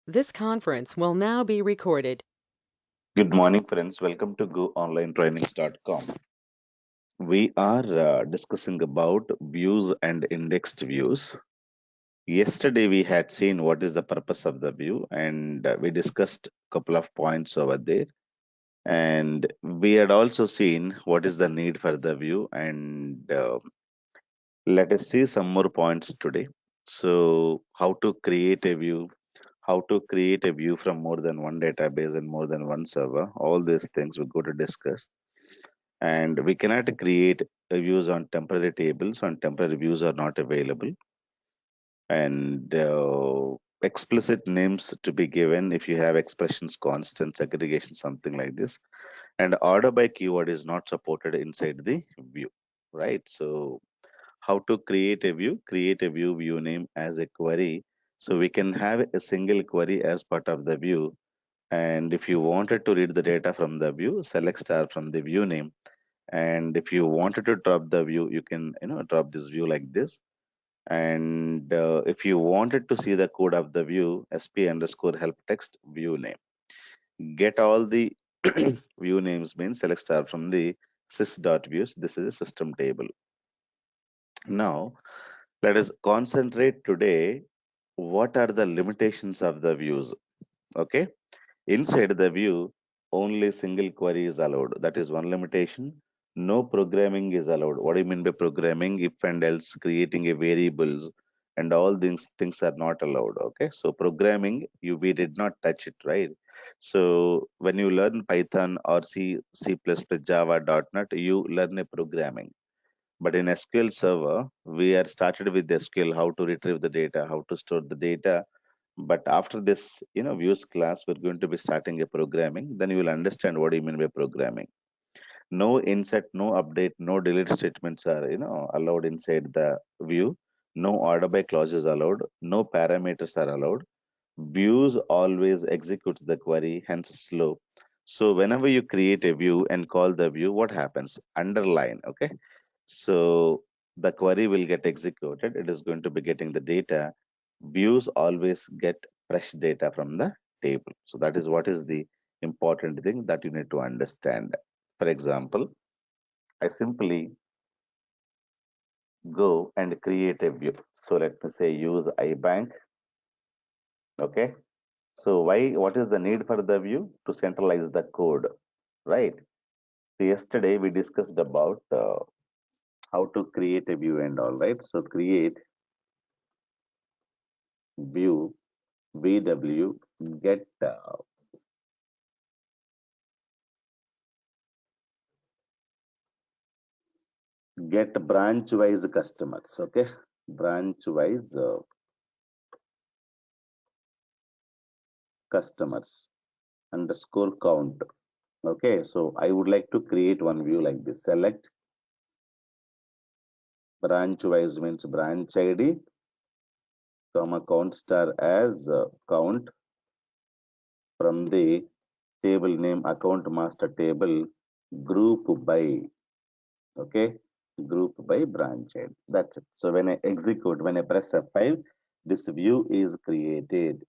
This conference will now be recorded. Good morning, friends. Welcome to GoOnlineTrainings.com. We are discussing about views and indexed views. Yesterday, we had seen what is the purpose of the view, and we discussed a couple of points over there. And we had also seen what is the need for the view, and let us see some more points today. So, how to create a view, how to create a view from more than one database and more than one server, all these things we're going to discuss. And we cannot create views on temporary tables when temporary views are not available, and explicit names to be given if you have expressions, constant segregation, something like this. And order by keyword is not supported inside the view, right? So how to create a view? Create a view name as a query, so we can have a single query as part of the view. And if you wanted to read the data from the view, select star from the view name. And if you wanted to drop the view, you can drop this view like this. And if you wanted to see the code of the view, sp underscore help text view name. Get all the view names means select star from the sys.views. This is a system table. Now let us concentrate today. What are the limitations of the views? Okay, inside the view, only single query is allowed. That is one limitation. No programming is allowed. What do you mean by programming? If and else, creating a variables, and all these things are not allowed. Okay, so programming, we did not touch it, right? So when you learn Python or C++, Java, .NET, you learn a programming. But in SQL Server, we are started with SQL, how to retrieve the data, how to store the data. But after this, views class, we're going to be starting a programming. Then you will understand what do you mean by programming. No insert, no update, no delete statements are, allowed inside the view. No order by clauses allowed. No parameters are allowed. Views always executes the query, hence slow. So whenever you create a view and call the view, what happens? Underline, okay? So the query will get executed. It is going to be getting the data. Views always get fresh data from the table. So that is what is the important thing that you need to understand. For example, I simply go and create a view. So let me say use iBank. Okay. So what is the need for the view? To centralize the code, right? So yesterday we discussed about how to create a view and all, right? So create view VW get branch wise customers. Okay, branch wise customers underscore count. Okay, so I would like to create one view like this. Select branch wise means branch id comma count star as count from the table name account master table group by. Okay, group by branch id. That's it. So when I execute, when I press F5, this view is created.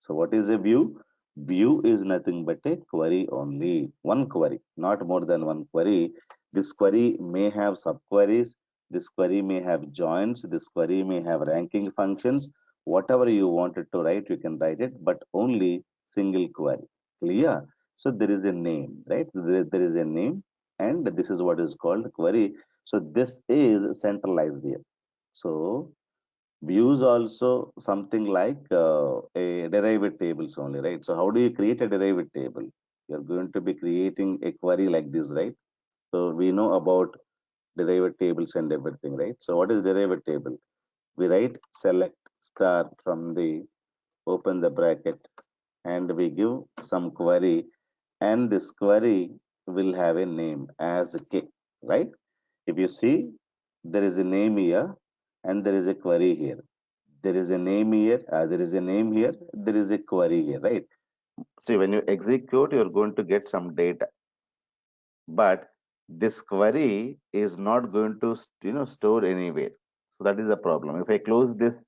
So what is a view? View is nothing but a query only. One query, not more than one query. This query may have subqueries. This query may have joins. This query may have ranking functions. Whatever you wanted to write, you can write it, but only single query. Clear? So there is a name, right? There is a name, and this is what is called query. So this is centralized here. So views also something like a derived tables only, right? So how do you create a derived table? You're going to be creating a query like this, right? So we know about derived tables and everything, right? So what is derived table? We write select star from the open the bracket, and we give some query, and this query will have a name as k, right? If you see, there is a name here and there is a query here. There is a name here, there is a name here, there is a query here, right? See, when you execute, you're going to get some data, but this query is not going to, store anywhere. So that is the problem. If I close this,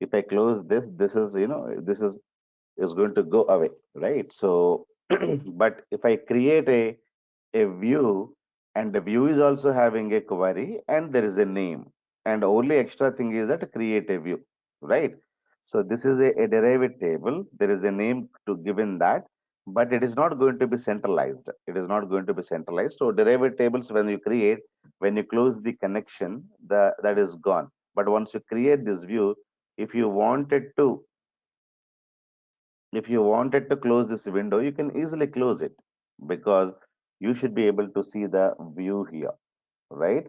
this is, this is is going to go away, right? So, but if I create a view, and the view is also having a query and there is a name, and only extra thing is that create a view, right? So this is a derived table. There is a name to given that, but it is not going to be centralized. It is not going to be centralized. So derived tables, when you create, when you close the connection, that is gone. But once you create this view, if you wanted to if you wanted to close this window, you can easily close it, because you should be able to see the view here, right?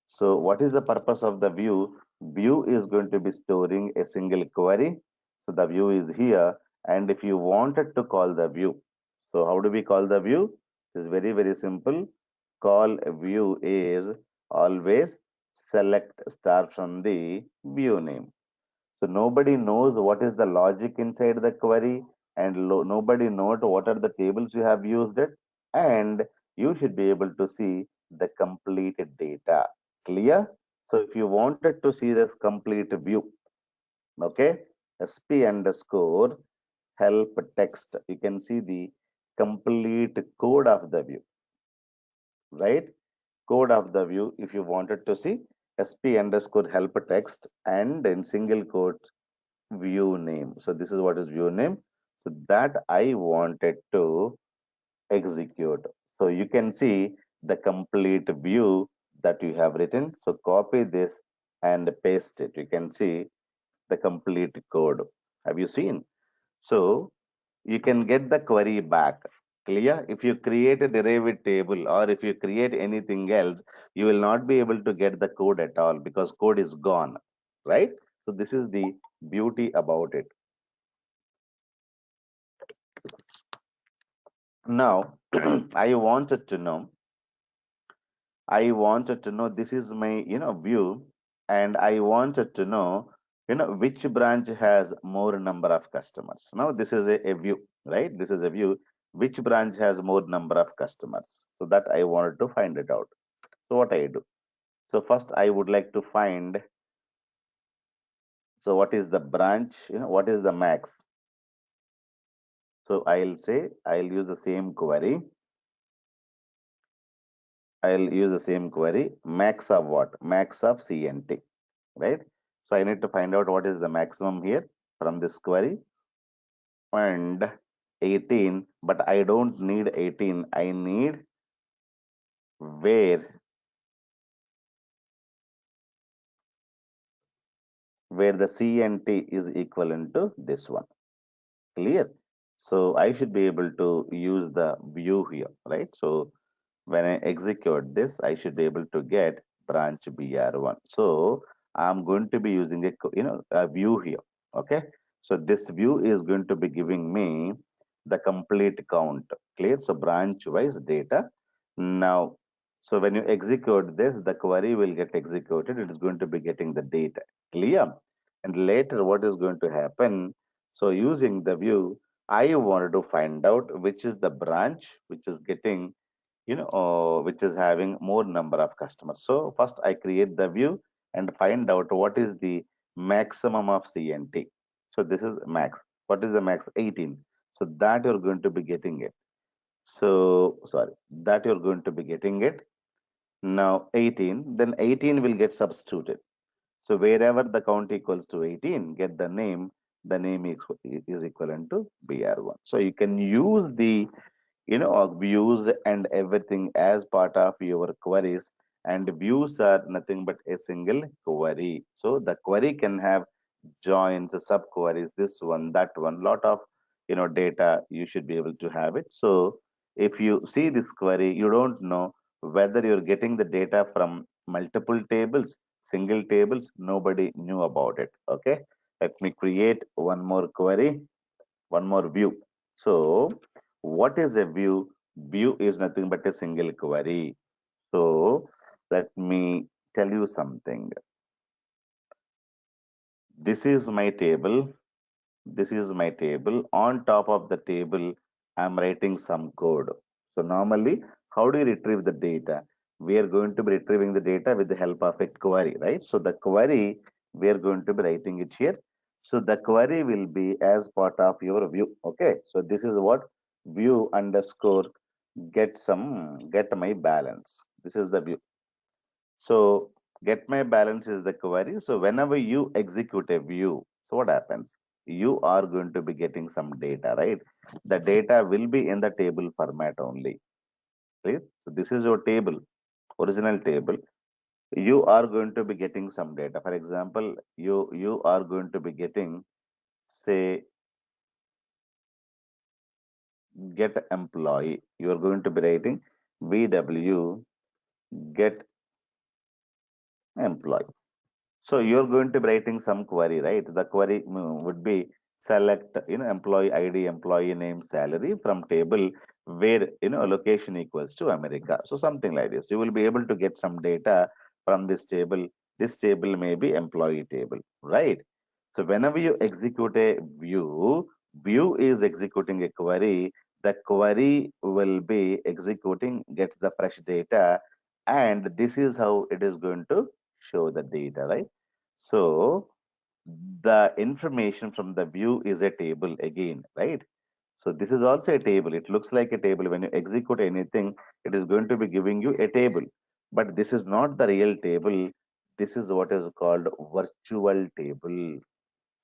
So what is the purpose of the view? View is going to be storing a single query. So the view is here. And if you wanted to call the view, so how do we call the view? It's very, very simple. Call a view is always select star from the view name. So nobody knows what is the logic inside the query, and nobody knows what are the tables you have used it, and you should be able to see the complete data. Clear? So if you wanted to see this complete view, okay, sp underscore help text, you can see the complete code of the view, right? Code of the view. If you wanted to see sp underscore help text and in single quotes view name. So this is what is view name. So that I wanted to execute. So you can see the complete view that you have written. So copy this and paste it. You can see the complete code. Have you seen? So you can get the query back. Clear? If you create a derived table or if you create anything else, you will not be able to get the code at all because code is gone, right? So this is the beauty about it. Now, I wanted to know this is my, view, and I wanted to know, which branch has more number of customers. Now, this is a view, right? This is a view. Which branch has more number of customers? So that I wanted to find it out. So what I do? So first I would like to find, so what is the branch? What is the max? So I'll use the same query. I'll use the same query. Max of what? Max of CNT, right? So I need to find out what is the maximum here from this query, and 18, but I don't need 18. I need where the CNT is equivalent to this one. Clear? So I should be able to use the view here, right? So when I execute this, I should be able to get branch BR1. So I'm going to be using a view here. Okay. So this view is going to be giving me the complete count. Clear? So branch wise data. Now, so when you execute this, the query will get executed. It is going to be getting the data. Clear? And later, what is going to happen? So using the view, I wanted to find out which is the branch which is getting, which is having more number of customers. So first I create the view and find out what is the maximum of CNT. So this is max. What is the max? 18. So that you're going to be getting it. So sorry, that you're going to be getting it. Now 18, then 18 will get substituted. So wherever the count equals to 18, get the name is equivalent to BR1. So you can use the views and everything as part of your queries, and views are nothing but a single query. So the query can have joins, subqueries, this one, that one, lot of data. You should be able to have it. So if you see this query, you don't know whether you're getting the data from multiple tables, single tables. Nobody knew about it. Okay, let me create one more query, one more view. So what is a view? View is nothing but a single query. So let me tell you something. This is my table. This is my table. On top of the table, I'm writing some code. So normally, how do you retrieve the data? We are going to be retrieving the data with the help of a query, right? So the query, we are going to be writing it here. So the query will be as part of your view. Okay. So this is what view underscore get my balance. This is the view. So get my balance is the query. So whenever you execute a view, so what happens? You are going to be getting some data, right? The data will be in the table format only. Right? So this is your table, original table. You are going to be getting some data. For example, you are going to be getting, say, get employee. You are going to be writing VW get employee. So you're going to be writing some query, right? The query would be select, employee ID, employee name, salary from table where, location equals to America. So something like this. You will be able to get some data from this table. This table may be employee table, right? So whenever you execute a view is executing a query. The query will be executing, gets the fresh data, and this is how it is going to show the data, right? So the information from the view is a table again, right? So this is also a table. It looks like a table. When you execute anything, it is going to be giving you a table. But this is not the real table. This is what is called virtual table.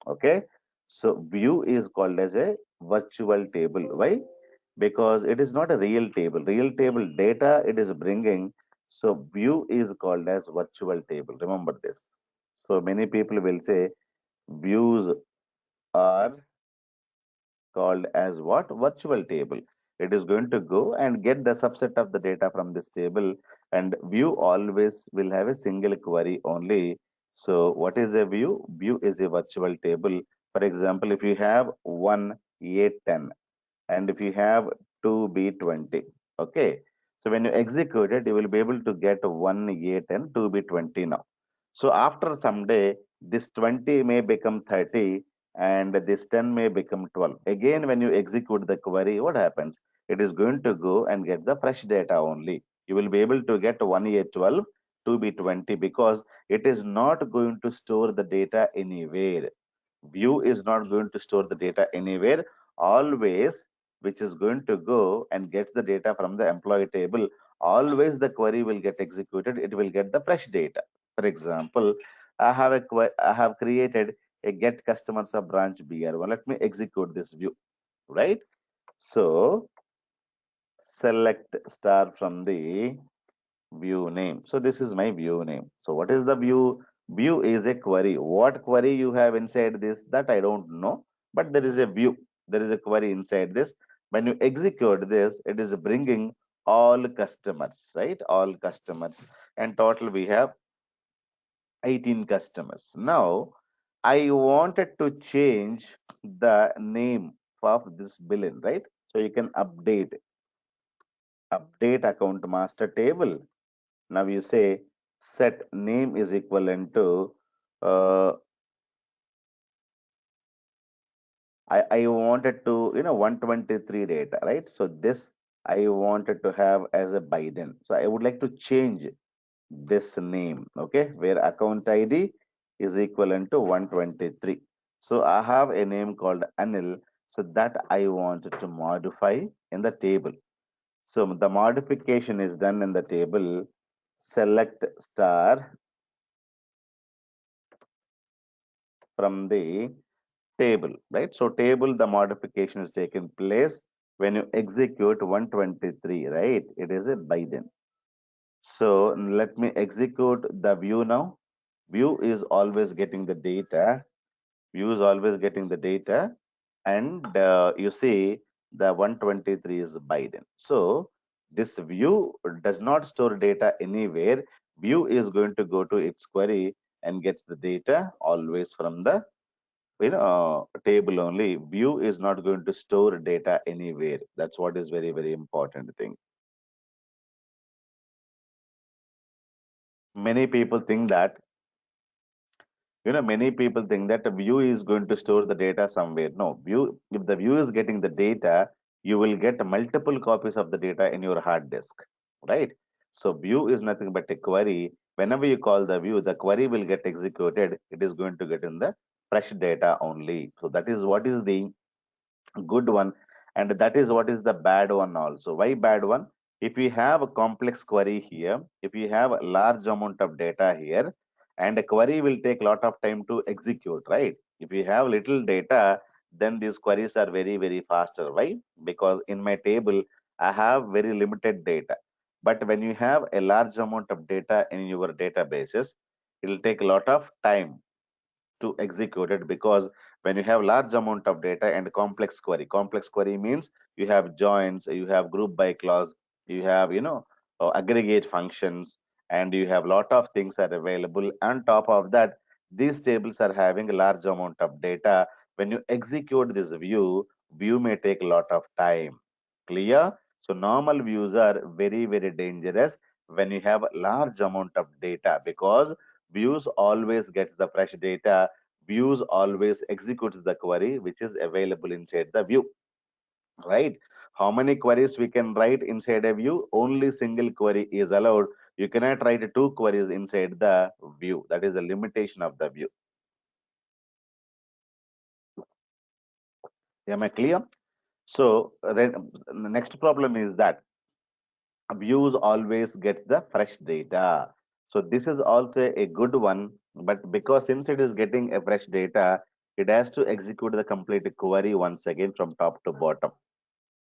Okay. So view is called as a virtual table. Why? Because it is not a real table. Real table data it is bringing. So view is called as virtual table. Remember this. So many people will say views are called as what? Virtual table. It is going to go and get the subset of the data from this table, and view always will have a single query only. So what is a view? View is a virtual table. For example, if you have 1A10 and if you have 2B20, okay. So when you execute it, you will be able to get 1A10, 2B20 now. So after some day, this 20 may become 30 and this 10 may become 12. Again, when you execute the query, what happens? It is going to go and get the fresh data only. You will be able to get 1A12, 2B20 because it is not going to store the data anywhere. View is not going to store the data anywhere. Always, which is going to go and gets the data from the employee table, always the query will get executed. It will get the fresh data. For example, I have created a get customer sub branch BR1. Let me execute this view, right? So select star from the view name. So this is my view name. So what is the view? View is a query. What query you have inside this, that I don't know, but there is a view. There is a query inside this. When you execute this, it is bringing all customers, right? All customers. And total we have 18 customers. Now, I wanted to change the name of this billion, right? So you can update account master table. Now you say set name is equivalent to uh, I wanted to 123 data, right? So this I wanted to have as a Biden. So I would like to change this name, okay, where account ID is equivalent to 123. So I have a name called Anil. So that I wanted to modify in the table. So the modification is done in the table. Select star from the table, right? So table, the modification is taken place when you execute 123, right? It is a Biden. So let me execute the view now. View is always getting the data. View is always getting the data. And you see the 123 is Biden. So this view does not store data anywhere. View is going to go to its query and gets the data always from the table only. View is not going to store data anywhere. That's what is very, very important thing. Many people think that many people think that a view is going to store the data somewhere. No, view, if the view is getting the data, you will get multiple copies of the data in your hard disk, right? So view is nothing but a query. Whenever you call the view, the query will get executed. It is going to get in the fresh data only. So that is what is the good one, and that is what is the bad one also. Why bad one? If you have a complex query here, if you have a large amount of data here, and a query will take a lot of time to execute, right? If you have little data, then these queries are very very faster. Why? Because in my table I have very limited data, but when you have a large amount of data in your databases, it will take a lot of time to execute it, because when you have large amount of data and complex query means you have joins, you have group by clause, you have aggregate functions, and you have lot of things are available. On top of that, these tables are having a large amount of data. When you execute this view may take a lot of time. Clear? So normal views are very very dangerous when you have large amount of data, because views always gets the fresh data. Views always executes the query which is available inside the view, right? How many queries we can write inside a view? Only single query is allowed. You cannot write two queries inside the view. That is the limitation of the view. Am I clear? So the next problem is that views always gets the fresh data. So this is also a good one, but because since it is getting a fresh data, it has to execute the complete query once again from top to bottom,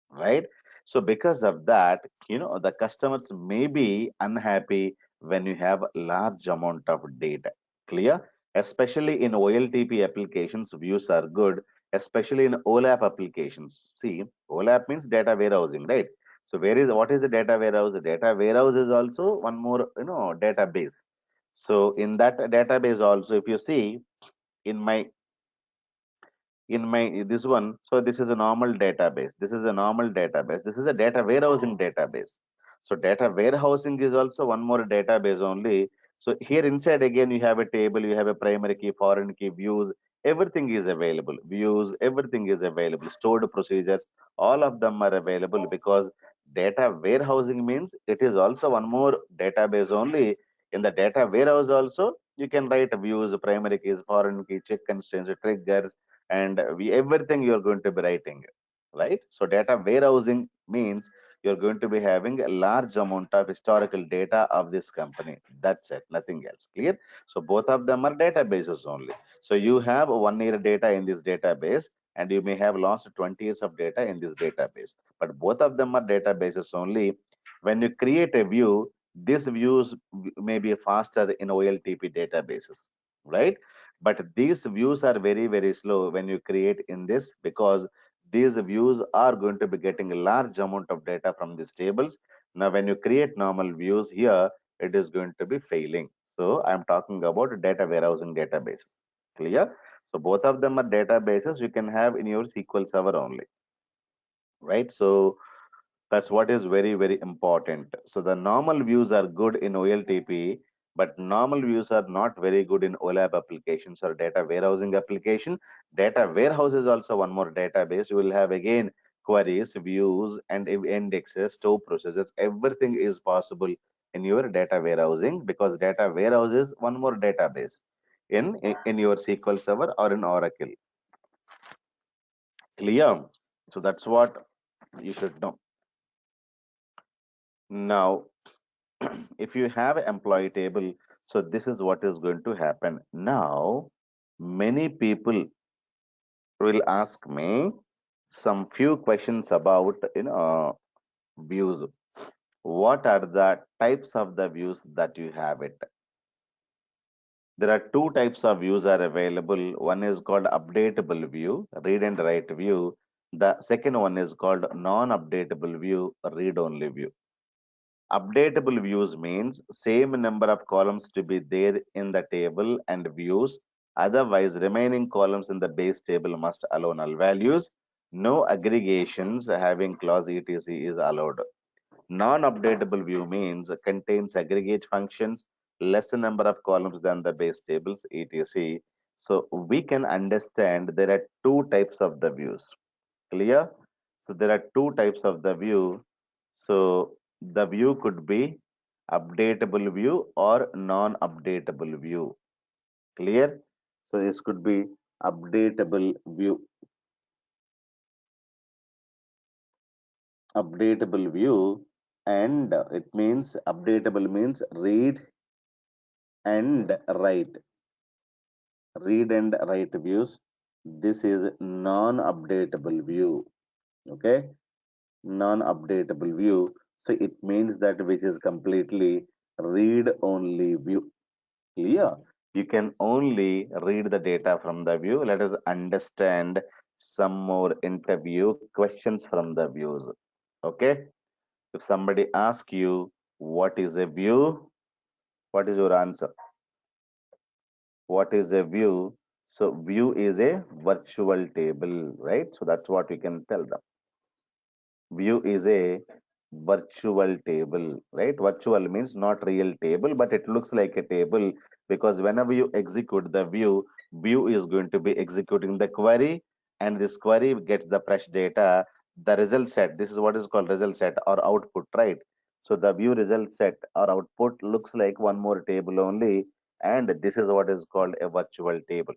right? So because of that, the customers may be unhappy when you have large amount of data. Clear? Especially in OLTP applications, views are good, especially in OLAP applications. See, OLAP means data warehousing, right? So what is the data warehouse? The data warehouse is also one more, database. So in that database also, if you see in my this one, so this is a normal database, this is a normal database, this is a data warehousing database. So data warehousing is also one more database only. So here inside again you have a table, you have a primary key, foreign key, views, everything is available, views, everything is available, stored procedures, all of them are available, because data warehousing means it is also one more database only. In the data warehouse also you can write views, primary keys, foreign key, check constraints, triggers, and everything you're going to be writing, right? So data warehousing means you're going to be having a large amount of historical data of this company. That's it, nothing else. Clear? So both of them are databases only. So you have 1 year data in this database, and you may have lost 20 years of data in this database, but both of them are databases only. When you create a view, these views may be faster in OLTP databases, right? But these views are very very slow when you create in this, because these views are going to be getting a large amount of data from these tables. Now when you create normal views here, it is going to be failing. So I'm talking about data warehousing databases. Clear? So both of them are databases you can have in your SQL Server only, right? So that's what is very, very important. So the normal views are good in OLTP, but normal views are not very good in OLAP applications or data warehousing application. Data warehouse is also one more database. You will have again queries, views, and indexes, store procedures. Everything is possible in your data warehousing, because data warehouse is one more database in your SQL Server or in Oracle. Clear? So that's what you should know. Now, if you have an employee table, so this is what is going to happen. Now many people will ask me some few questions about views. What are the types of the views that you have it? There are two types of views are available. One is called updatable view, read and write view. The second one is called non-updatable view, read only view. Updatable views means same number of columns to be there in the table and views. Otherwise, remaining columns in the base table must allow null values. No aggregations having clause etc is allowed. Non-updatable view means contains aggregate functions, less number of columns than the base tables etc. So we can understand there are two types of the views. Clear? So there are two types of the view. So the view could be updatable view or non-updatable view. Clear? So this could be updatable view. Updatable view, and it means updatable means and write. Read and write views. This is non-updatable view. Okay, non-updatable view. So it means that which is completely read-only view. Clear? You can only read the data from the view. Let us understand some more interview questions from the views. Okay. If somebody asks you what is a view, what is your answer? What is a view? So view is a virtual table, right? So that's what we can tell them. View is a virtual table, right? Virtual means not real table, but it looks like a table because whenever you execute the view, view is going to be executing the query, and this query gets the fresh data, the result set. This is what is called result set or output, right? So the view result set or output looks like one more table only, and this is what is called a virtual table.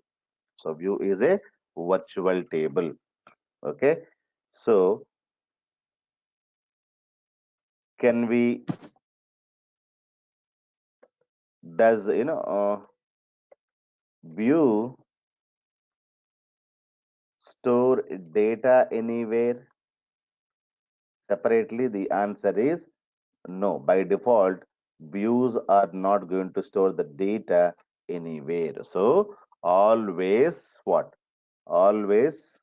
So view is a virtual table. Okay. So can we does view store data anywhere separately? The answer is no. By default, views are not going to store the data anywhere. So always what? Always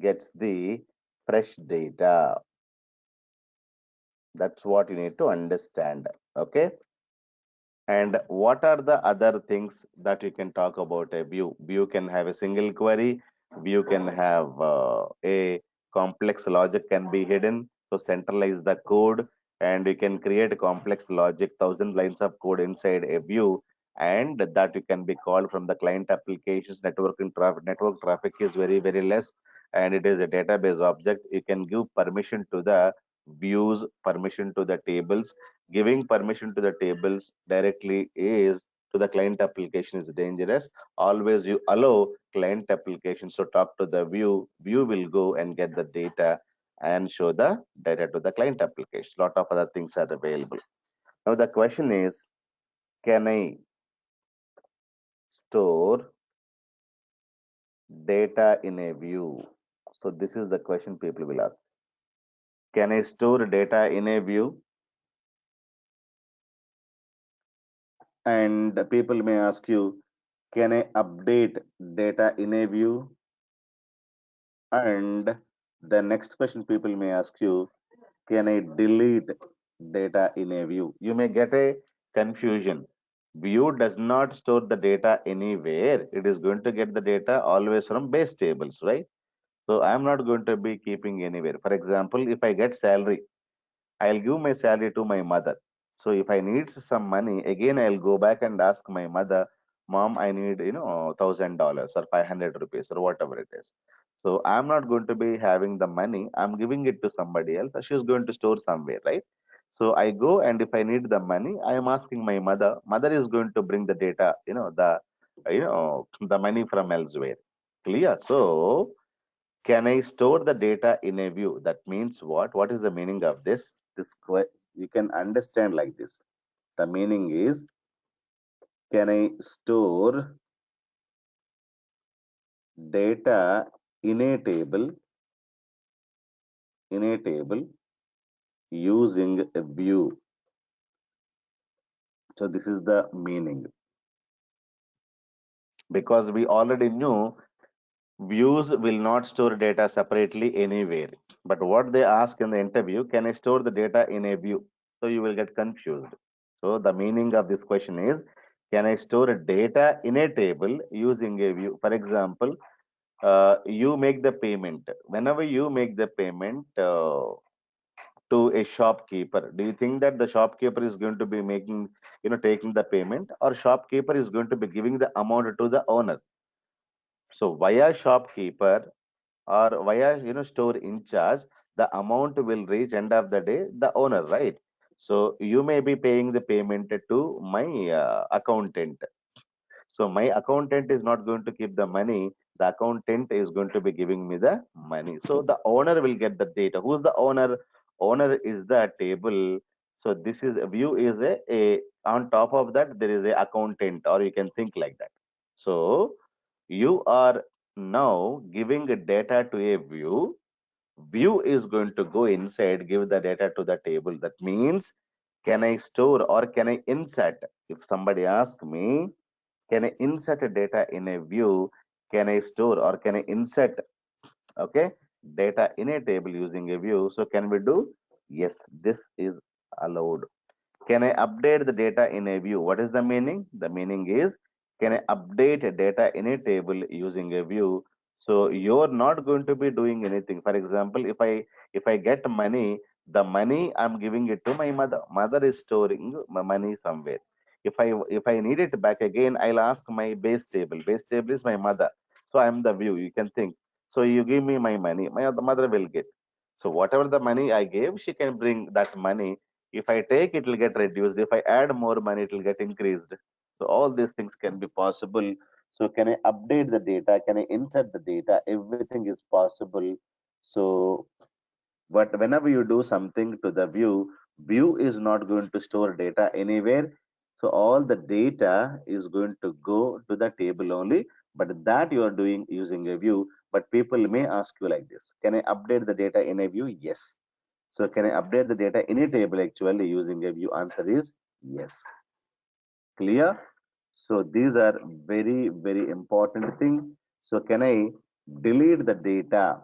gets the fresh data. That's what you need to understand. Okay. And what are the other things that you can talk about a view? View can have a single query. View can have a complex logic can be hidden. So centralize the code, and you can create a complex logic, 1,000 lines of code inside a view, and that you can be called from the client applications. Network traffic is very less, and it is a database object. You can give permission to the views, permission to the tables. Giving permission to the tables directly is to the client application is dangerous. Always you allow client applications to talk to the view. View will go and get the data and show the data to the client application. Lot of other things are available. Now the question is, can I store data in a view? So this is the question people will ask. Can I store data in a view? And people may ask you, can I update data in a view? And the next question people may ask you, can I delete data in a view? You may get a confusion. View does not store the data anywhere. It is going to get the data always from base tables, right? So I'm not going to be keeping anywhere. For example, if I get salary, I'll give my salary to my mother. So if I need some money, again I'll go back and ask my mother, Mom, I need $1,000 or 500 rupees or whatever it is. So I'm not going to be having the money. I'm giving it to somebody else. She's going to store somewhere, right? So I go, and if I need the money, I am asking my mother. Mother is going to bring the data, the money from elsewhere. Clear? So can I store the data in a view? That means what? What is the meaning of this? You can understand like this. The meaning is, can I store data in a table using a view? So this is the meaning. Because we already knew views will not store data separately anywhere. But what they ask in the interview, can I store the data in a view? So you will get confused. So the meaning of this question is, can I store data in a table using a view? For example, you make the payment. Whenever you make the payment to a shopkeeper, do you think that the shopkeeper is going to be taking the payment, or shopkeeper is going to be giving the amount to the owner? So via shopkeeper or via store in charge, the amount will reach end of the day the owner, right? So you may be paying the payment to my accountant. So my accountant is not going to keep the money. The accountant is going to be giving me the money. So the owner will get the data. Who's the owner? Owner is the table. So this is a view is a on top of that there is a accountant, or you can think like that. So you are now giving a data to a view. View is going to go inside, give the data to the table. That means, can I store or can I insert? If somebody asks me, can I insert a data in a view? Can I store or can I insert, okay, data in a table using a view? So can we do? Yes, this is allowed. Can I update the data in a view? What is the meaning? The meaning is, can I update a data in a table using a view? So you're not going to be doing anything. For example, if I get money, the money I'm giving it to my mother. Mother is storing my money somewhere. If I need it back again, I'll ask my base table. Base table is my mother. So I'm the view. You can think. So you give me my money. My mother will get. So whatever the money I gave, she can bring that money. If I take, it will get reduced. If I add more money, it will get increased. So all these things can be possible. So can I update the data? Can I insert the data? Everything is possible. So, but whenever you do something to the view, view is not going to store data anywhere. So all the data is going to go to the table only. But that you are doing using a view. But people may ask you like this: can I update the data in a view? Yes. So can I update the data in a table actually using a view? Answer is yes. Clear? So these are very, very important thing. So can I delete the data?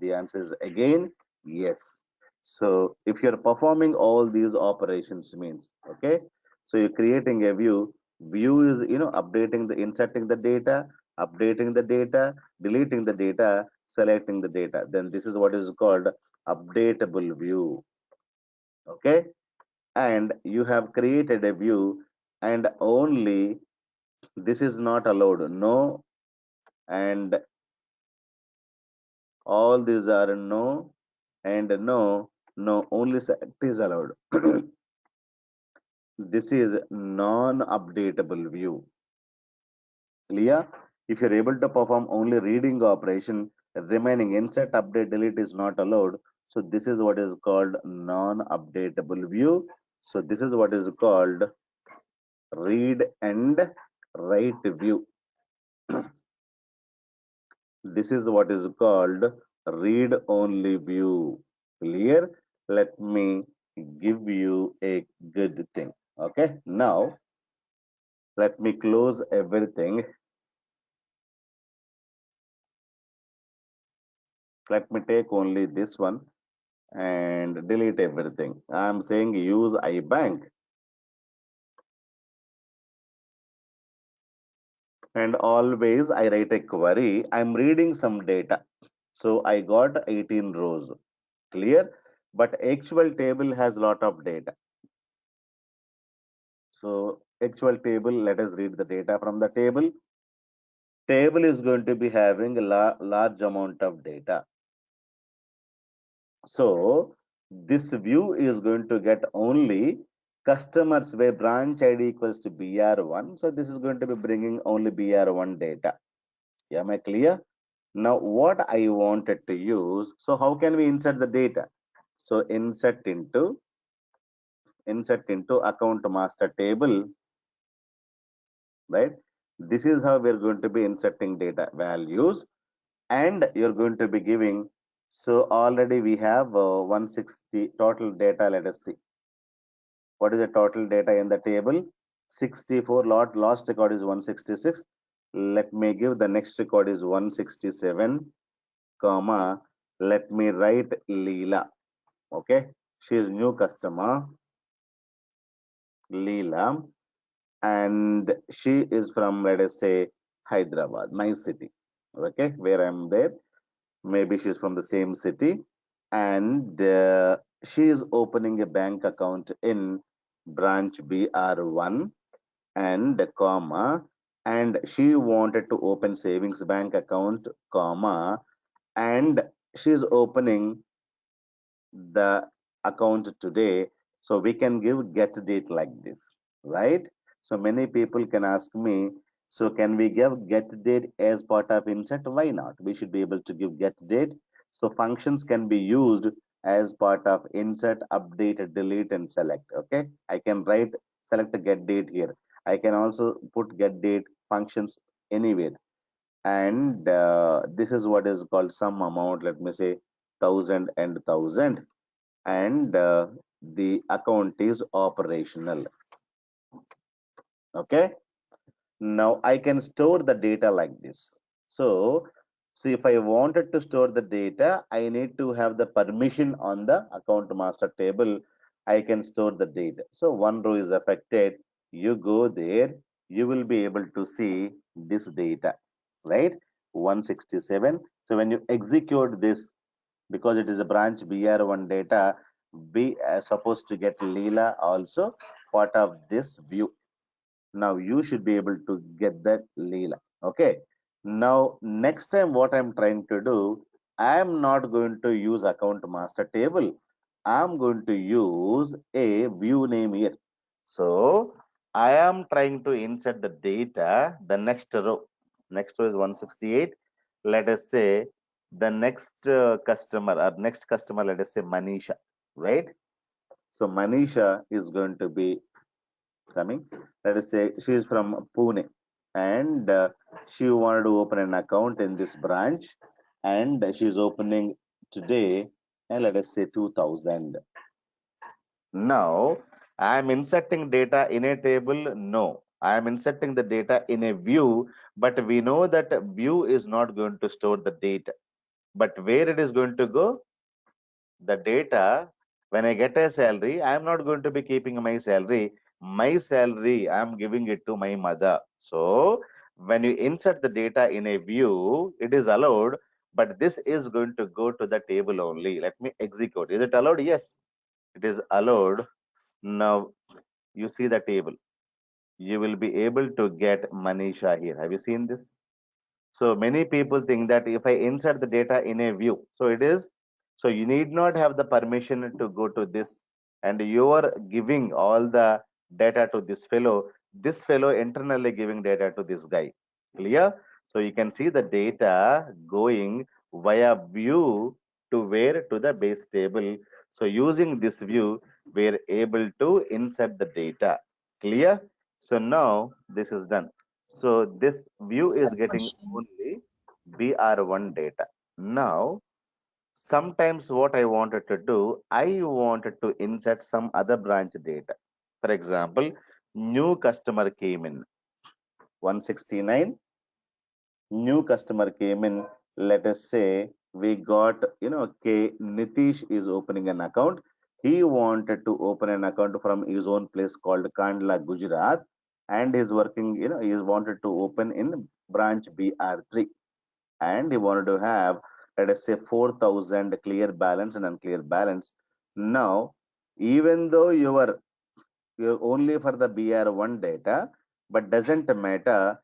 The answer is again yes. So if you're performing all these operations means, okay, so you're creating a view. View is, updating the, inserting the data, updating the data, deleting the data, selecting the data. Then this is what is called updatable view. Okay, and you have created a view, and only this is not allowed. No, and all these are no, and no, no, only set is allowed. This is non-updatable view. Clear? If you're able to perform only reading operation, remaining insert, update, delete is not allowed. So this is what is called non-updatable view. So this is what is called read and write view. This is what is called read only view. Clear? Let me give you a good thing. Okay, now let me close everything. Let me take only this one and delete everything. I'm saying use iBank, and always I write a query. I'm reading some data. So I got 18 rows. Clear? But actual table has lot of data. So actual table, let us read the data from the table. Table is going to be having a large amount of data. So this view is going to get only customers where branch ID equals to BR1. So this is going to be bringing only BR1 data. Am I clear? Now what I wanted to use, so how can we insert the data? So insert into account master table, right? This is how we're going to be inserting data values, and you're going to be giving. So already we have 160 total data. Let us see what is the total data in the table. 64. Last record is 166. Let me give the next record is 167, comma, let me write Leela. Okay, she is new customer, Leela, and she is from, let us say, Hyderabad, my city. Okay, where I'm there, maybe she's from the same city, and she is opening a bank account in branch BR1, and comma, and she wanted to open savings bank account, comma, and she's opening the account today. So we can give get date like this, right? So many people can ask me, so can we give get date as part of insert? Why not? We should be able to give get date. So functions can be used as part of insert, update, delete, and select. Okay, I can write select a get date here. I can also put get date functions anywhere, and this is what is called some amount. Let me say 1,000 and the account is operational. Okay, now I can store the data like this. So if I wanted to store the data, I need to have the permission on the account master table. I can store the data. So one row is affected. You go there, you will be able to see this data, right? 167. So when you execute this, because it is a branch BR1 data, be supposed to get Leela also part of this view. Now you should be able to get that Leela. Okay. Now next time what I'm trying to do, I'm not going to use account master table. I'm going to use a view name here. So I am trying to insert the data, the next row. Next row is 168. Let us say the next customer or next customer, let us say Manisha, right? So Manisha is going to be coming. Let us say she is from Pune, and she wanted to open an account in this branch, and she is opening today, and let us say 2000. Now I am inserting data in a table. No, I am inserting the data in a view, but we know that view is not going to store the data. But where it is going to go? The data, when I get a salary, I am not going to be keeping my salary. My salary, I am giving it to my mother. So when you insert the data in a view, it is allowed, but this is going to go to the table only. Let me execute. Is it allowed? Yes, it is allowed. Now you see the table. You will be able to get Manisha here. Have you seen this? So many people think that if I insert the data in a view, so it is, so you need not have the permission to go to this, and you are giving all the data to this fellow internally giving data to this guy. Clear? So you can see the data going via view to where? To the base table. So using this view, we're able to insert the data. Clear? So now this is done. So this view is getting Question. only BR1 data. Now, sometimes what I wanted to do, I wanted to insert some other branch data. For example, new customer came in 169, new customer came in. Let us say we got, K. Nitish is opening an account. He wanted to open an account from his own place called Kandla, Gujarat, and he's working, he wanted to open in branch BR3, and he wanted to have, let us say, 4,000 clear balance and unclear balance. Now, even though you're only for the BR1 data, but doesn't matter,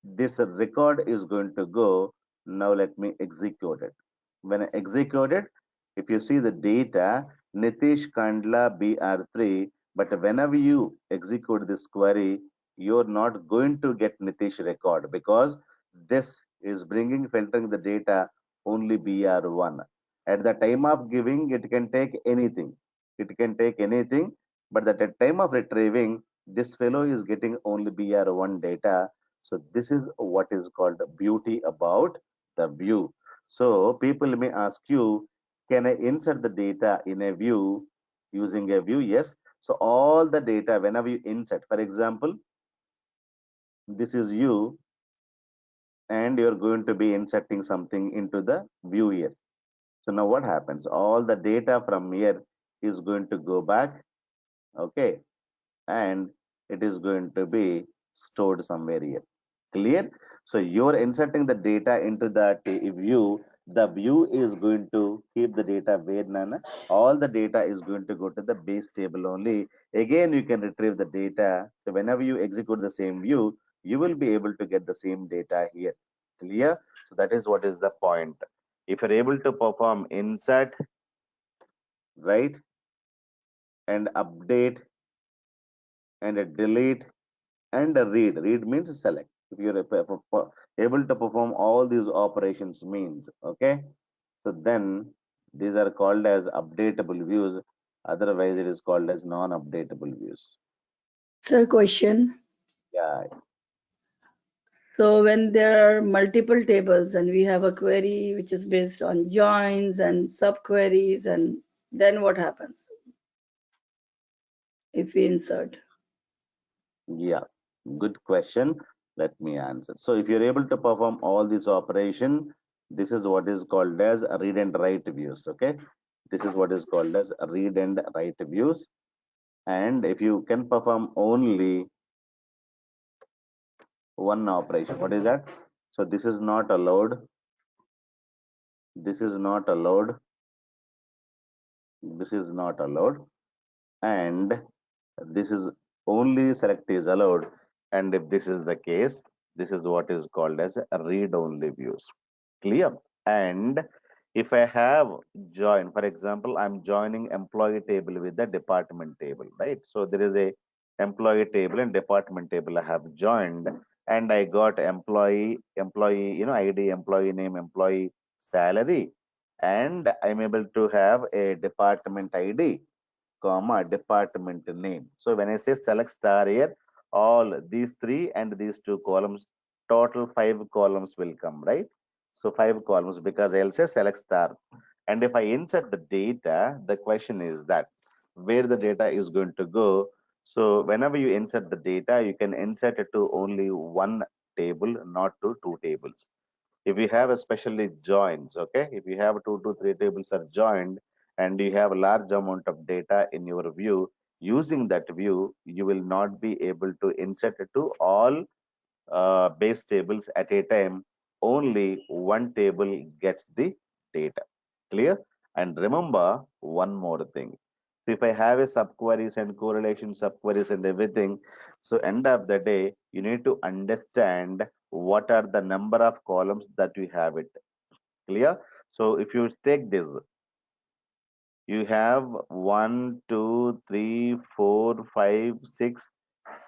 this record is going to go. Now let me execute it. When I execute it, if you see the data, Nitish Kandla BR3, but whenever you execute this query, you're not going to get Nitish record, because this is bringing filtering the data only BR1. At the time of giving, it can take anything. It can take anything, but at the time of retrieving, this fellow is getting only BR1 data. So this is what is called beauty about the view. So people may ask you, can I insert the data in a view using a view? Yes. So all the data, whenever you insert, for example, this is you, and you're going to be inserting something into the view here. So now what happens? All the data from here is going to go back, okay, and it is going to be stored somewhere here. Clear? So you're inserting the data into the view. The view is going to keep the data where, Nana? All the data is going to go to the base table only. Again, you can retrieve the data. So whenever you execute the same view, you will be able to get the same data here. Clear? So that is what is the point. If you're able to perform insert, right, and update and delete, and read. Read means select. If you're able to perform all these operations means, okay. So then these are called as updatable views. Otherwise, it is called as non-updatable views. Sir, question. Yeah, So when there are multiple tables and we have a query which is based on joins and subqueries, and then what happens if we insert? yeah. Good question. Let me answer. So if you're able to perform all this operation, this is what is called as read and write views. Okay. This is what is called as read and write views. And if you can perform only one operation, what is that? So this is not allowed. This is not allowed. This is not allowed. And this is only select is allowed. And if this is the case, this is what is called as a read only views. Clear? And if I have join, for example, I'm joining employee table with the department table, right? So there is a employee table and department table I have joined, and I got employee, ID, employee name, employee salary, and I'm able to have a department ID comma department name. So when I say select star here, all these three and these two columns, total five columns will come, right? So five columns because I'll say select star. And if I insert the data, the question is that where the data is going to go. So whenever you insert the data, you can insert it to only one table, not to two tables. If you have especially joins, okay, if you have two to three tables are joined and you have a large amount of data in your view, using that view, you will not be able to insert it to all base tables at a time. Only one table gets the data. Clear? And remember one more thing. So if I have a subqueries and correlation subqueries and everything, so end of the day, you need to understand what are the number of columns that you have it. Clear? So if you take this, you have 1, 2, 3, 4, 5, 6,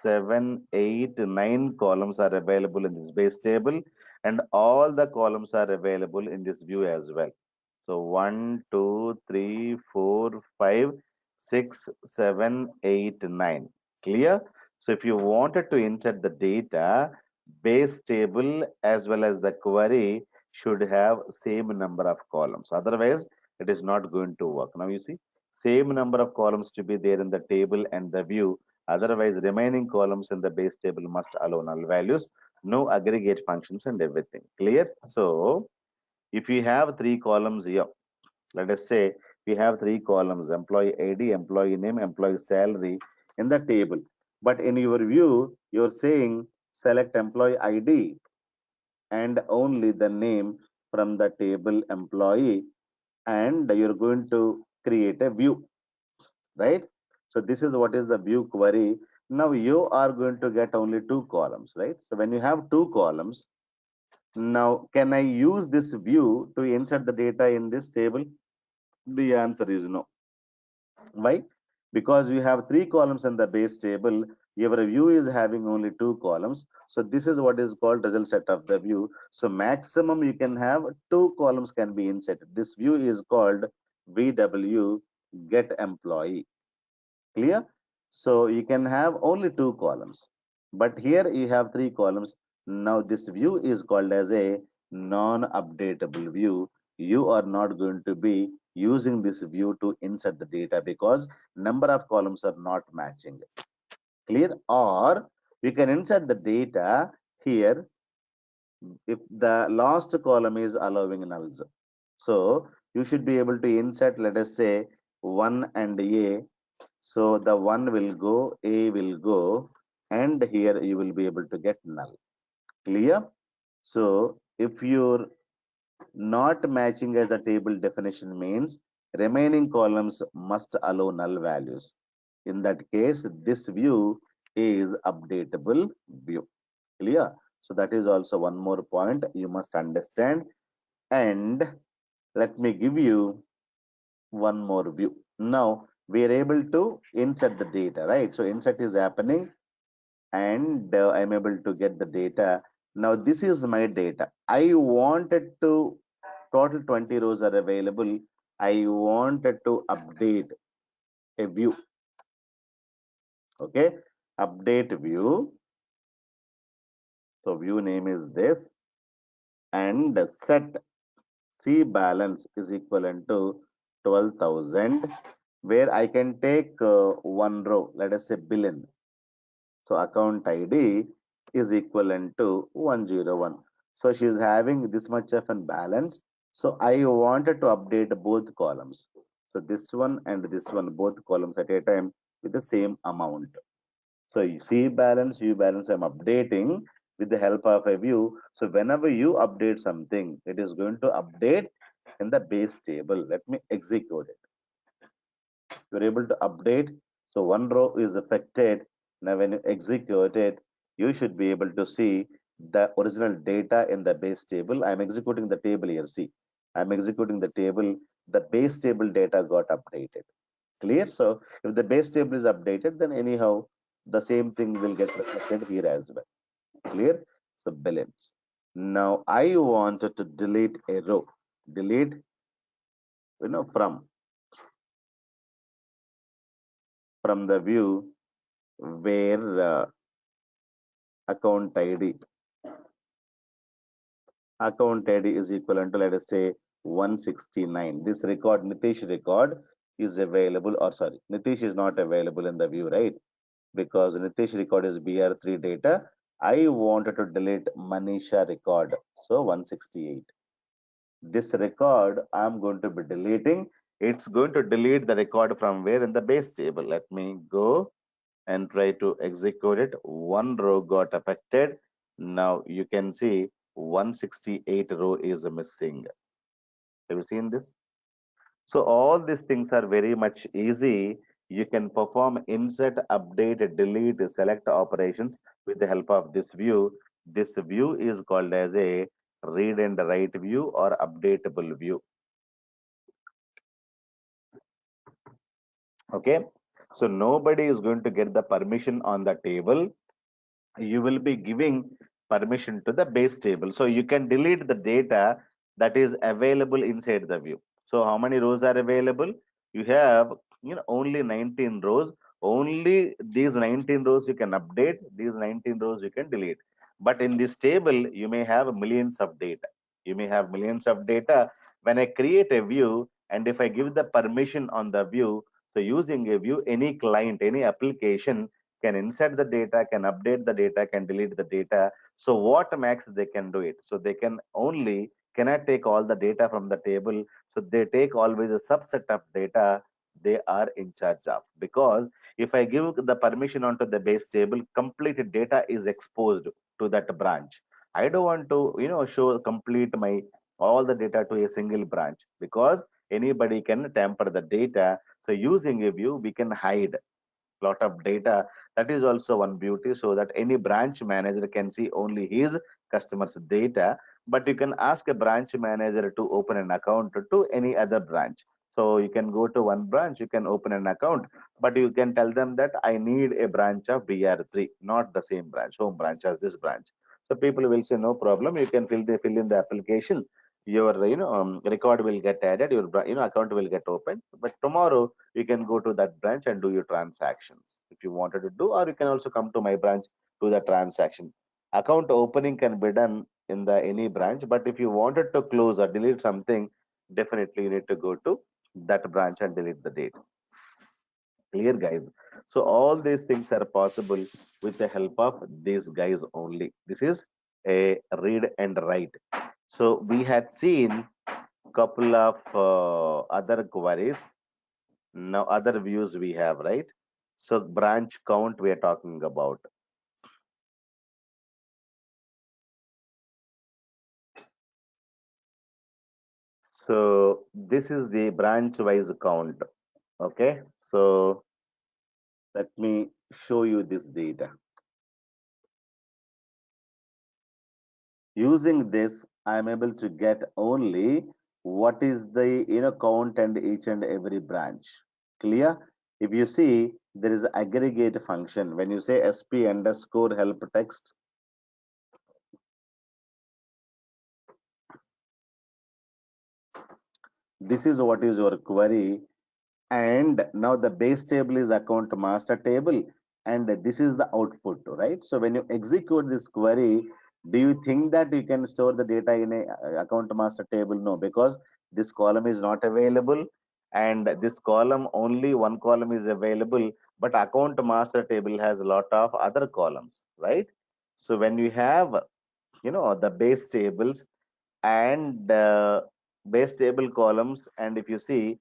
7, 8, 9 columns are available in this base table, and all the columns are available in this view as well. So 1, 2, 3, 4, 5, 6, 7, 8, 9. Clear? So if you wanted to insert the data, base table as well as the query should have same number of columns. Otherwise, it is not going to work. Now you see, same number of columns to be there in the table and the view. Otherwise, remaining columns in the base table must allow null values, no aggregate functions and everything. Clear? So if you have three columns here, let us say we have three columns, employee ID, employee name, employee salary in the table. But in your view, you're saying select employee ID and only the name from the table employee, and you're going to create a view, right? So this is what is the view query. Now you are going to get only two columns, right? So when you have two columns, now can I use this view to insert the data in this table? The answer is no. Why? Because you have three columns in the base table, your view is having only two columns. So this is what is called result set of the view. So maximum you can have two columns can be inserted. This view is called VW get employee. Clear? So you can have only two columns, but here you have three columns. Now this view is called as a non-updatable view. You are not going to be using this view to insert the data because number of columns are not matching. Clear? Or we can insert the data here if the last column is allowing nulls. So you should be able to insert, let us say, 1 and A. So the 1 will go, A will go, and here you will be able to get null. Clear? So if you're not matching as a table definition means remaining columns must allow null values. In that case, this view is updatable view. Clear? So that is also one more point you must understand. And let me give you one more view. Now we are able to insert the data, right? So insert is happening. and I'm able to get the data. Now this is my data. I wanted to total 20 rows are available. I wanted to update a view. Okay, update view. So view name is this, and set C balance is equivalent to 12,000, where I can take one row, let us say billion. So account ID is equivalent to 101. So she is having this much of an balance. So I wanted to update both columns. So this one and this one, both columns at a time with the same amount. So you see balance, you balance, I'm updating with the help of a view. So whenever you update something, it is going to update in the base table. Let me execute it. You're able to update. So one row is affected. Now when you execute it, you should be able to see the original data in the base table. I'm executing the table here. See, I'm executing the table. The base table data got updated. Clear? So if the base table is updated, then anyhow, the same thing will get reflected here as well. Clear? So balance. Now I wanted to delete a row. Delete, from the view where account ID is equivalent to, let us say, 169. This record, Nitish record, is available, or sorry, Nitish is not available in the view, right? Because Nitish record is BR3 data. I wanted to delete Manisha record, so 168. This record I'm going to be deleting. It's going to delete the record from where? In the base table. Let me go and try to execute it. One row got affected. Now you can see 168 row is missing. Have you seen this? So all these things are very much easy. You can perform insert, update, delete, select operations with the help of this view. This view is called as a read and write view or updatable view. Okay. So nobody is going to get the permission on the table. You will be giving permission to the base table. So you can delete the data that is available inside the view. So how many rows are available? You have only 19 rows. Only these 19 rows you can update. These 19 rows you can delete. But in this table, you may have millions of data. You may have millions of data. When I create a view, and if I give the permission on the view, so using a view, any client, any application can insert the data, can update the data, can delete the data. So what max they can do it? So they can only cannot take all the data from the table. So they take always a subset of data they are in charge of. Because if I give the permission onto the base table, complete data is exposed to that branch. I don't want to, show complete my all the data to a single branch, because anybody can tamper the data. So using a view, we can hide lot of data. That is also one beauty, so that any branch manager can see only his customers data. But you can ask a branch manager to open an account to any other branch. So you can go to one branch, you can open an account, but you can tell them that I need a branch of BR3, not the same branch, home branch as this branch. So people will say no problem, you can fill in the application, your record will get added, your account will get opened. But tomorrow you can go to that branch and do your transactions if you wanted to do, or you can also come to my branch to the transaction. Account opening can be done in the any branch, but if you wanted to close or delete something, definitely you need to go to that branch and delete the data. Clear, guys? So all these things are possible with the help of these guys only. This is a read and write. So we had seen couple of other queries. Now other views we have, right? So branch count we are talking about. So this is the branch wise count. Okay. So let me show you this data. Using this, I am able to get only what is the count and each and every branch. Clear? If you see, There is aggregate function. When you say sp underscore help text, this is what is your query. And now the base table is account master table, and this is the output, right? So when you execute this query, do you think that you can store the data in a account master table? No, because this column is not available, and this column, only one column is available, but account master table has a lot of other columns, right? So when you have, the base tables and base table columns, and if you see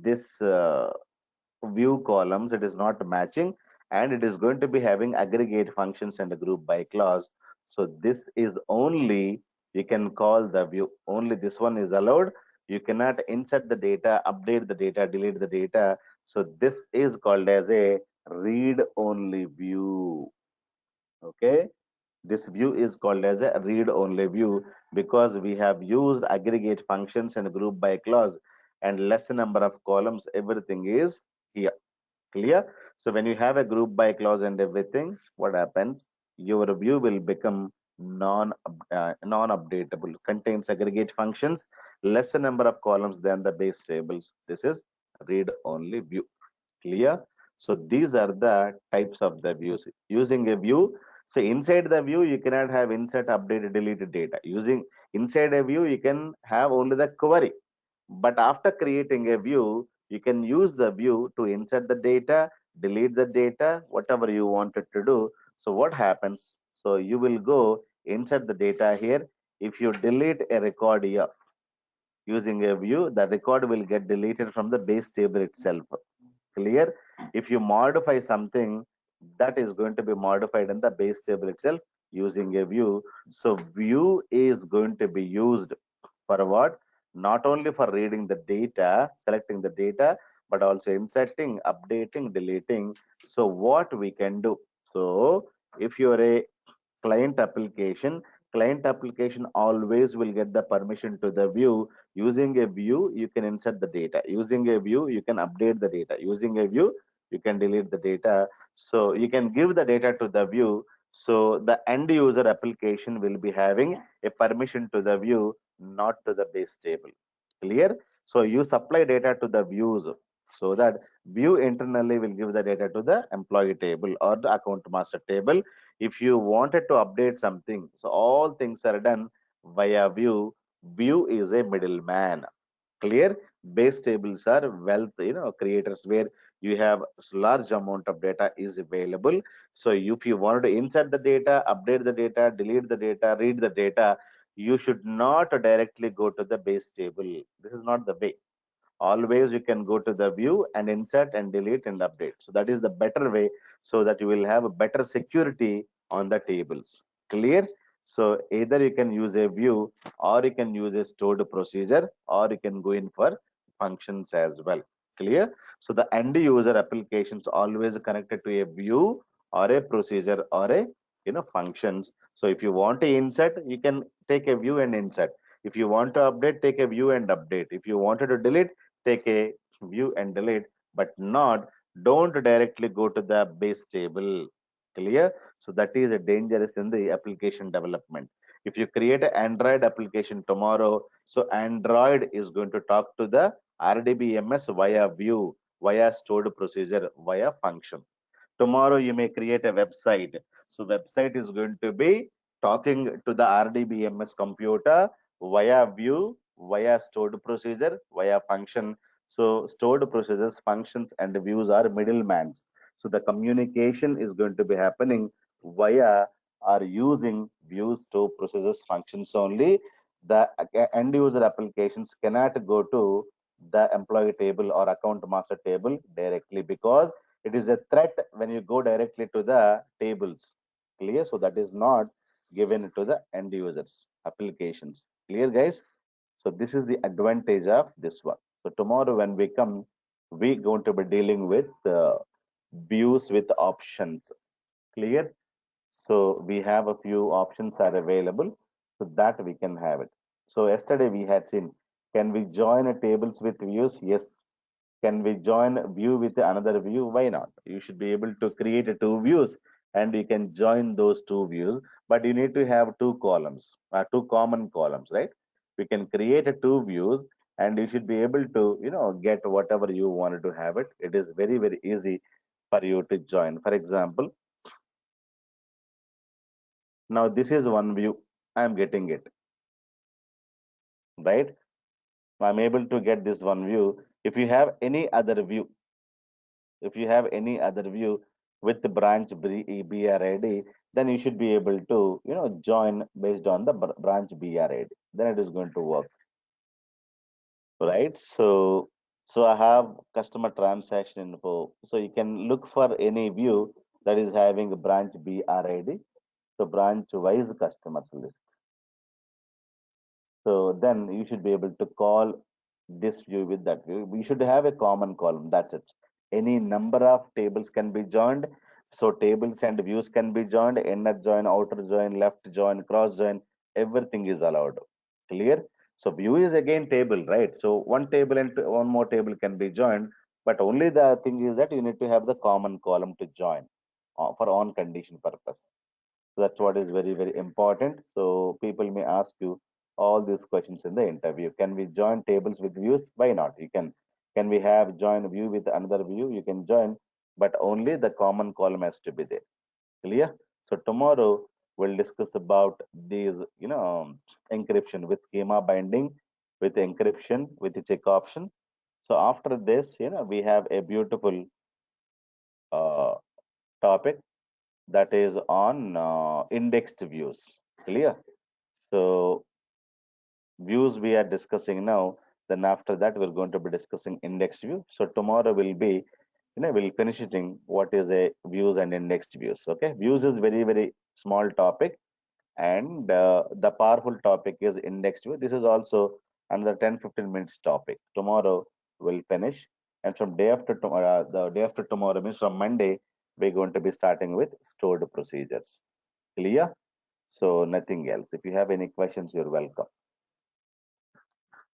this view columns, it is not matching, and it is going to be having aggregate functions and a group by clause. So this is only, you can call the view, only this one is allowed. You cannot insert the data, update the data, delete the data. So this is called as a read only view. Okay, this view is called as a read only view because we have used aggregate functions and group by clause, and less number of columns, everything is here. Clear? So when you have a group by clause and everything, what happens? Your view will become non-updatable, contains aggregate functions, lesser number of columns than the base tables. This is read only view. Clear? So these are the types of the views. Using a view, so inside the view, you cannot have insert, update, delete data. Using inside a view, you can have only the query. But after creating a view, you can use the view to insert the data, delete the data, whatever you wanted to do. So what happens? So you will go insert the data here. If you delete a record here using a view, the record will get deleted from the base table itself. Clear? If you modify something, that is going to be modified in the base table itself using a view. So view is going to be used for what? Not only for reading the data, selecting the data, but also inserting, updating, deleting. So what we can do? So if you are a client application always will get the permission to the view. Using a view, you can insert the data. Using a view, you can update the data. Using a view, you can delete the data. So you can give the data to the view. So the end user application will be having a permission to the view, not to the base table. Clear? So you supply data to the views, so that view internally will give the data to the employee table or the account master table. If you wanted to update something, so all things are done via view. View is a middleman. Clear? Base tables are wealth, creators, where you have large amount of data is available. So if you wanted to insert the data, update the data, delete the data, read the data, you should not directly go to the base table. This is not the way. Always you can go to the view and insert and delete and update. So that is the better way, so that you will have a better security on the tables. Clear? So either you can use a view, or you can use a stored procedure, or you can go in for functions as well. Clear? So the end user applications always connected to a view or a procedure or a functions. So if you want to insert, you can take a view and insert. If you want to update, take a view and update. If you wanted to delete, take a view and delete, but not, don't directly go to the base table. Clear? So that is a dangerous in the application development. If you create an Android application tomorrow, so Android is going to talk to the RDBMS via view, via stored procedure, via function. Tomorrow you may create a website. So website is going to be talking to the RDBMS computer via view, via stored procedure, via function. So stored procedures, functions, and views are middlemans. So the communication is going to be happening via or using views, stored procedures, functions only. The end user applications cannot go to the employee table or account master table directly, because it is a threat when you go directly to the tables. Clear? So that is not given to the end users applications. Clear, guys? So this is the advantage of this one. So tomorrow when we come, we going to be dealing with views with options. Clear? So we have a few options are available, so that we can have it. So yesterday we had seen, can we join a tables with views? Yes. Can we join a view with another view? Why not? You should be able to create two views and you can join those two views, but you need to have two columns, two common columns, right? We can create two views and you should be able to, get whatever you wanted to have it. It is very, very easy for you to join. For example, now this is one view. I'm getting it, right? I'm able to get this one view. If you have any other view, if you have any other view with the branch BRID, then you should be able to, join based on the branch BRID. Then it is going to work, right? So I have customer transaction info. So you can look for any view that is having a branch BRID, so branch wise customers list. So then you should be able to call this view with that view. We should have a common column. That's it. Any number of tables can be joined. So tables and views can be joined. Inner join, outer join, left join, cross join. Everything is allowed. Clear? So view is again table, right? So one table and one more table can be joined. But only the thing is that you need to have the common column to join for on condition purpose. So that's what is very, very important. So people may ask you all these questions in the interview. Can we join tables with views? Why not? You can. Can we have join view with another view? You can join, but only the common column has to be there. Clear? So tomorrow we'll discuss about these, encryption with schema binding, with encryption, with the check option. So after this, we have a beautiful uh, topic that is on indexed views. Clear? So views we are discussing now. Then after that, we're going to be discussing indexed view. So tomorrow will be, we'll finish it in what is a views and indexed views. Okay, views is very, very small topic, and the powerful topic is indexed view. This is also another 10-15 minutes topic. Tomorrow we'll finish, and from day after tomorrow, the day after tomorrow means from Monday, we're going to be starting with stored procedures. Clear? So nothing else. If you have any questions, you're welcome.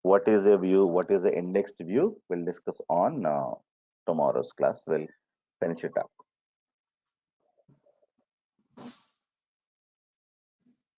What is a view? What is the indexed view? We'll discuss on tomorrow's class. We'll finish it up.